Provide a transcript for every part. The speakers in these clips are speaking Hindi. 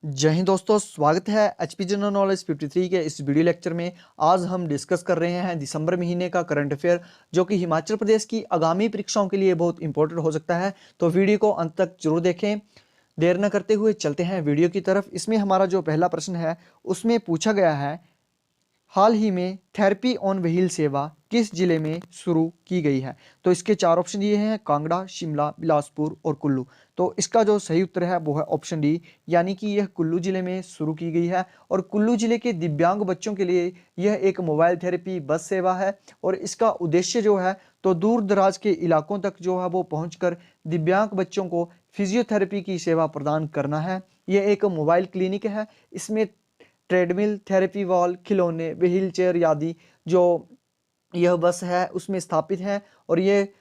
जय हिंद दोस्तों, स्वागत है एचपी जनरल नॉलेज 53 के इस वीडियो लेक्चर में। आज हम डिस्कस कर रहे हैं दिसंबर महीने का करंट अफेयर, जो कि हिमाचल प्रदेश की आगामी परीक्षाओं के लिए बहुत इंपॉर्टेंट हो सकता है। तो वीडियो को अंत तक जरूर देखें। देर न करते हुए चलते हैं वीडियो की तरफ। इसमें हमारा जो पहला प्रश्न है उसमें पूछा गया है, हाल ही में थेरेपी ऑन व्हील सेवा किस जिले में शुरू की गई है। तो इसके चार ऑप्शन दिए हैं, कांगड़ा, शिमला, बिलासपुर और कुल्लू। तो इसका जो सही उत्तर है वो है ऑप्शन डी, यानी कि यह कुल्लू जिले में शुरू की गई है। और कुल्लू जिले के दिव्यांग बच्चों के लिए यह एक मोबाइल थेरेपी बस सेवा है। और इसका उद्देश्य जो है तो दूर दराज के इलाकों तक जो है वो पहुंचकर दिव्यांग बच्चों को फिजियोथेरेपी की सेवा प्रदान करना है। यह एक मोबाइल क्लिनिक है। इसमें ट्रेडमिल, थेरेपी वॉल, खिलौने, व्हील चेयर आदि जो यह बस है उसमें स्थापित है। और ये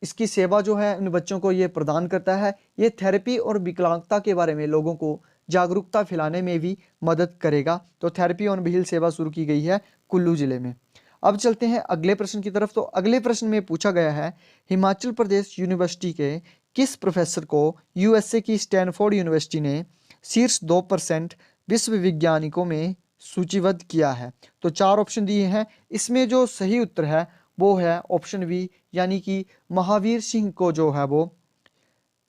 इसकी सेवा जो है उन बच्चों को ये प्रदान करता है। ये थेरेपी और विकलांगता के बारे में लोगों को जागरूकता फैलाने में भी मदद करेगा। तो थेरेपी ऑन व्हील सेवा शुरू की गई है कुल्लू जिले में। अब चलते हैं अगले प्रश्न की तरफ। तो अगले प्रश्न में पूछा गया है, हिमाचल प्रदेश यूनिवर्सिटी के किस प्रोफेसर को यूएसए की स्टैनफोर्ड यूनिवर्सिटी ने शीर्ष 2% विश्व वैज्ञानिकों में सूचीबद्ध किया है। तो चार ऑप्शन दिए हैं। इसमें जो सही उत्तर है वो है ऑप्शन बी, यानी कि महावीर सिंह को जो है वो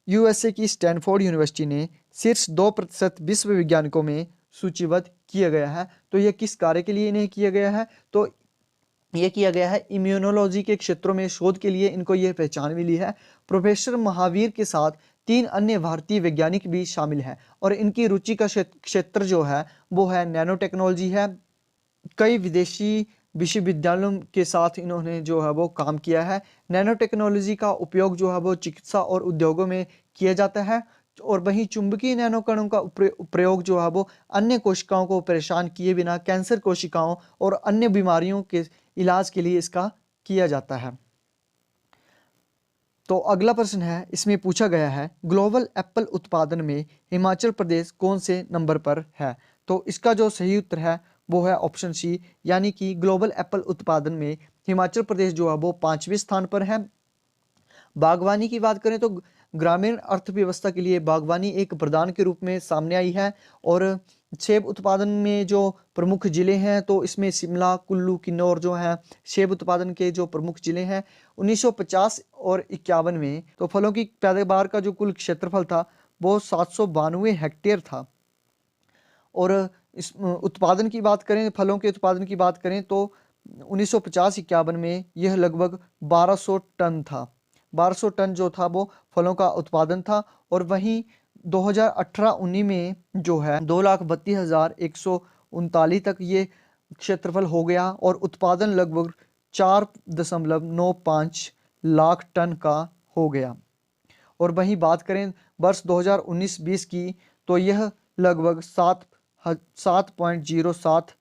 यूएसए की स्टैनफोर्ड यूनिवर्सिटी ने शीर्ष 2% विश्व वैज्ञानिकों में सूचीबद्ध किया गया है। तो यह किस कार्य के लिए इन्हें किया गया है? तो यह किया गया है इम्यूनोलॉजी के क्षेत्रों में शोध के लिए इनको यह पहचान मिली है। प्रोफेसर महावीर के साथ 3 अन्य भारतीय वैज्ञानिक भी शामिल हैं। और इनकी रुचि का क्षेत्र जो है वो है नैनो टेक्नोलॉजी है। कई विदेशी विश्वविद्यालयों के साथ इन्होंने जो है वो काम किया है। नैनो टेक्नोलॉजी का उपयोग जो है वो चिकित्सा और उद्योगों में किया जाता है। और वहीं चुंबकीय नैनो कणों का प्रयोग जो है वो अन्य कोशिकाओं को परेशान किए बिना कैंसर कोशिकाओं और अन्य बीमारियों के इलाज के लिए इसका किया जाता है। तो अगला प्रश्न है, इसमें पूछा गया है, ग्लोबल एप्पल उत्पादन में हिमाचल प्रदेश कौन से नंबर पर है। तो इसका जो सही उत्तर है वो है ऑप्शन सी, यानी कि ग्लोबल एप्पल उत्पादन में हिमाचल प्रदेश जो है वो 5वें स्थान पर है। बागवानी की बात करें तो ग्रामीण अर्थव्यवस्था के लिए बागवानी एक प्रदान के रूप में सामने आई है। और सेब उत्पादन में जो प्रमुख जिले हैं तो इसमें शिमला, कुल्लू, किन्नौर जो हैं सेब उत्पादन के जो प्रमुख जिले हैं। 1950 और 51 में तो फलों की पैदावार का जो कुल क्षेत्रफल था वो 792 हेक्टेयर था। और इस उत्पादन की बात करें, फलों के उत्पादन की बात करें तो 1950-51 में यह लगभग 1200 टन था। 1200 टन जो था वो फलों का उत्पादन था। और वहीं 2018-19 में जो है 2,32,139 तक ये क्षेत्रफल हो गया। और उत्पादन लगभग 4.95 लाख टन का हो गया। और वहीं बात करें वर्ष 2019-20 की तो यह लगभग 7.07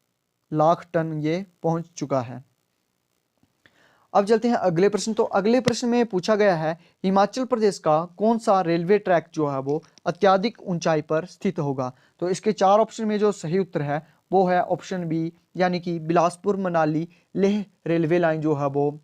लाख टन ये पहुंच चुका है। अब चलते हैं अगले प्रश्न। तो अगले प्रश्न में पूछा गया है, हिमाचल प्रदेश का कौन सा रेलवे ट्रैक जो है वो अत्यधिक ऊंचाई पर स्थित होगा। तो इसके चार ऑप्शन में जो सही उत्तर है वो है ऑप्शन बी, यानी कि बिलासपुर मनाली लेह रेलवे लाइन जो है वो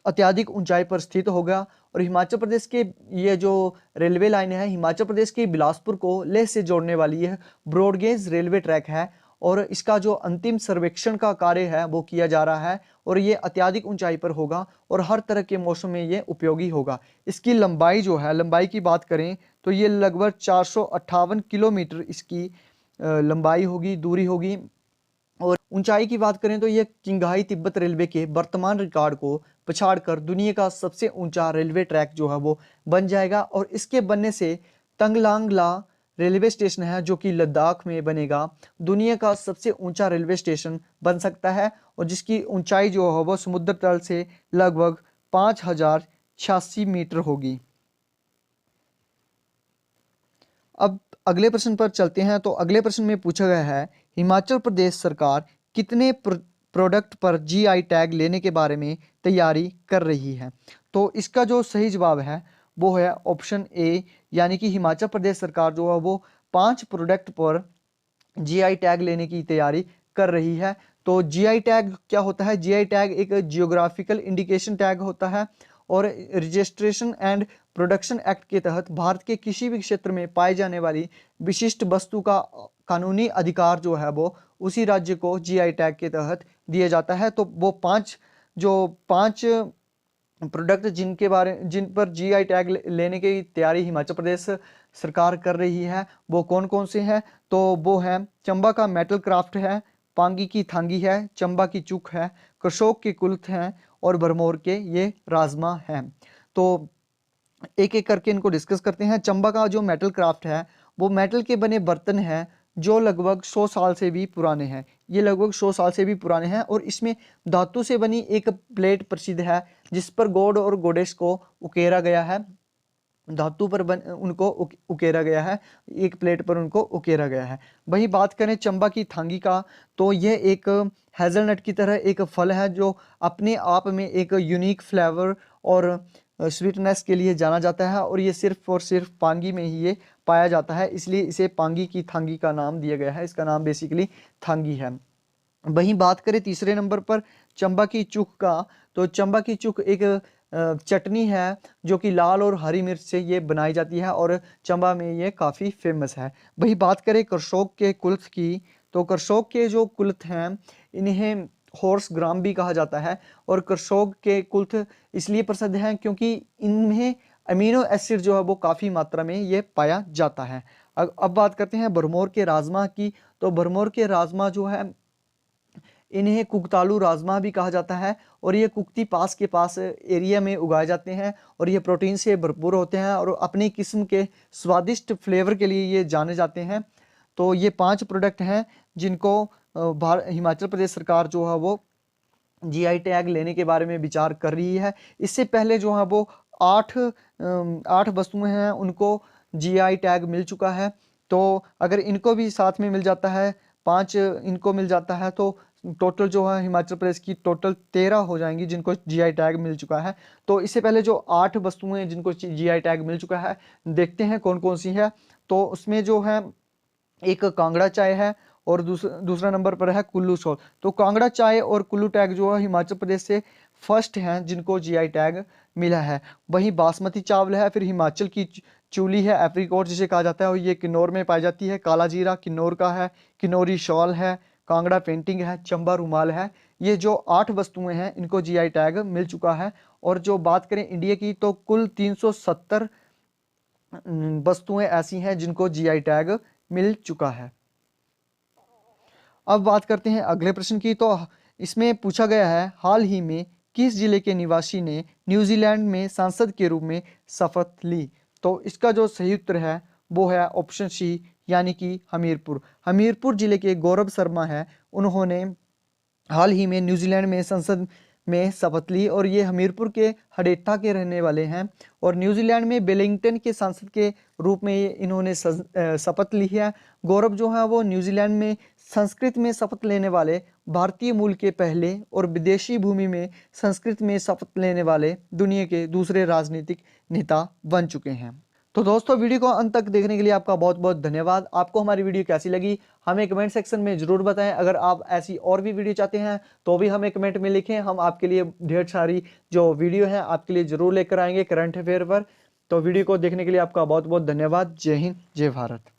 अत्यधिक ऊंचाई पर स्थित होगा। और हिमाचल प्रदेश के ये जो रेलवे लाइन है, हिमाचल प्रदेश के बिलासपुर को लेह से जोड़ने वाली यह ब्रॉडगेज रेलवे ट्रैक है। और इसका जो अंतिम सर्वेक्षण का कार्य है वो किया जा रहा है। और ये अत्यधिक ऊंचाई पर होगा और हर तरह के मौसम में ये उपयोगी होगा। इसकी लंबाई जो है, लंबाई की बात करें तो ये लगभग 458 किलोमीटर इसकी लंबाई होगी, दूरी होगी। और ऊंचाई की बात करें तो यह किंगहाई तिब्बत रेलवे के वर्तमान रिकॉर्ड को पछाड़कर दुनिया का सबसे ऊंचा रेलवे ट्रैक जो है वो बन जाएगा। और इसके बनने से तंगलांगला रेलवे स्टेशन है जो कि लद्दाख में बनेगा, दुनिया का सबसे ऊंचा रेलवे स्टेशन बन सकता है। और जिसकी ऊंचाई जो है वो समुद्र तल से लगभग 5,086 मीटर होगी। अब अगले प्रश्न पर चलते हैं। तो अगले प्रश्न में पूछा गया है, हिमाचल प्रदेश सरकार कितने प्रोडक्ट पर जीआई टैग लेने के बारे में तैयारी कर रही है। तो इसका जो सही जवाब है वो है ऑप्शन ए, यानी कि हिमाचल प्रदेश सरकार जो है वो 5 प्रोडक्ट पर जीआई टैग लेने की तैयारी कर रही है। तो जीआई टैग क्या होता है? जीआई टैग एक जियोग्राफिकल इंडिकेशन टैग होता है। और रजिस्ट्रेशन एंड प्रोडक्शन एक्ट के तहत भारत के किसी भी क्षेत्र में पाई जाने वाली विशिष्ट वस्तु का कानूनी अधिकार जो है वो उसी राज्य को जीआई टैग के तहत दिया जाता है। तो वो पांच प्रोडक्ट जिन पर जीआई टैग लेने की तैयारी हिमाचल प्रदेश सरकार कर रही है वो कौन कौन से हैं? तो वो है चंबा का मेटल क्राफ्ट है, पांगी की थांगी है, चंबा की चूक है, करसोग के कुल्थ हैं और भरमौर के ये राजमा हैं। तो एक एक करके इनको डिस्कस करते हैं। चंबा का जो मेटल क्राफ्ट है वो मेटल के बने बर्तन हैं जो लगभग 100 साल से भी पुराने हैं। ये लगभग 100 साल से भी पुराने हैं और इसमें धातु से बनी एक प्लेट प्रसिद्ध है जिस पर गॉड और गॉडेस को उकेरा गया है। धातु पर उनको उकेरा गया है, एक प्लेट पर उनको उकेरा गया है। वहीं बात करें चंबा की थांगी का, तो यह एक हेजलनट की तरह एक फल है जो अपने आप में एक यूनिक फ्लेवर और स्वीटनेस के लिए जाना जाता है और ये सिर्फ और सिर्फ पांगी में ही ये पाया जाता है, इसलिए इसे पांगी की थांगी का नाम दिया गया है। इसका नाम बेसिकली थांगी है। वहीं बात करें तीसरे नंबर पर चंबा की चूक का, तो चंबा की चूक एक चटनी है जो कि लाल और हरी मिर्च से ये बनाई जाती है और चंबा में ये काफ़ी फेमस है। वही बात करें करसोग के कुल्थ की, तो करसोग के जो कुल्थ हैं इन्हें हॉर्स ग्राम भी कहा जाता है और करसोग के कुल्थ इसलिए प्रसिद्ध हैं क्योंकि इनमें अमीनो एसिड जो है वो काफ़ी मात्रा में ये पाया जाता है। अब बात करते हैं भरमौर के राजमा की, तो भरमौर के राजमा जो है इन्हें कुकतालू राजमा भी कहा जाता है और ये कुकती पास के पास एरिया में उगाए जाते हैं और ये प्रोटीन से भरपूर होते हैं और अपनी किस्म के स्वादिष्ट फ्लेवर के लिए ये जाने जाते हैं। तो ये 5 प्रोडक्ट हैं जिनको हिमाचल प्रदेश सरकार जो है वो जीआई टैग लेने के बारे में विचार कर रही है। इससे पहले जो है वो 8 वस्तुएं हैं उनको जीआई टैग मिल चुका है। तो अगर इनको भी साथ में मिल जाता है, 5 इनको मिल जाता है, तो टोटल जो है हिमाचल प्रदेश की टोटल 13 हो जाएंगी जिनको जीआई टैग मिल चुका है। तो इससे पहले जो 8 वस्तुएं जिनको जीआई टैग मिल चुका है, देखते हैं कौन कौन सी है। तो उसमें जो है एक कांगड़ा चाय है और दूसरा नंबर पर है कुल्लू सॉल्ट। तो कांगड़ा चाय और कुल्लू टैग जो है हिमाचल प्रदेश से फर्स्ट हैं जिनको जीआई टैग मिला है। वहीं बासमती चावल है, फिर हिमाचल की चूली है, एप्रिकॉट जिसे कहा जाता है और ये किन्नौर में पाई जाती है। काला जीरा किन्नौर का है, किन्नौरी शॉल है, कांगड़ा पेंटिंग है, चंबा रुमाल है। ये जो 8 वस्तुएं हैं इनको जीआई टैग मिल चुका है। और जो बात करें इंडिया की, तो कुल 370 वस्तुएं ऐसी हैं जिनको जीआई टैग मिल चुका है। अब बात करते हैं अगले प्रश्न की, तो इसमें पूछा गया है हाल ही में किस जिले के निवासी ने न्यूजीलैंड में सांसद के रूप में शपथ ली? तो इसका जो सही उत्तर है वो है ऑप्शन सी, यानी कि हमीरपुर। हमीरपुर जिले के गौरव शर्मा है, उन्होंने हाल ही में न्यूजीलैंड में संसद में शपथ ली और ये हमीरपुर के हडेठा के रहने वाले हैं और न्यूजीलैंड में वेलिंगटन के सांसद के रूप में इन्होंने शपथ ली है। गौरव जो है वो न्यूजीलैंड में संस्कृत में शपथ लेने वाले भारतीय मूल के पहले और विदेशी भूमि में संस्कृत में शपथ लेने वाले दुनिया के दूसरे राजनीतिक नेता बन चुके हैं। तो दोस्तों, वीडियो को अंत तक देखने के लिए आपका बहुत बहुत धन्यवाद। आपको हमारी वीडियो कैसी लगी हमें कमेंट सेक्शन में जरूर बताएं। अगर आप ऐसी और भी वीडियो चाहते हैं तो भी हमें कमेंट में लिखें, हम आपके लिए ढेर सारी जो वीडियो है आपके लिए जरूर लेकर आएंगे करंट अफेयर पर। तो वीडियो को देखने के लिए आपका बहुत बहुत धन्यवाद। जय हिंद, जय भारत।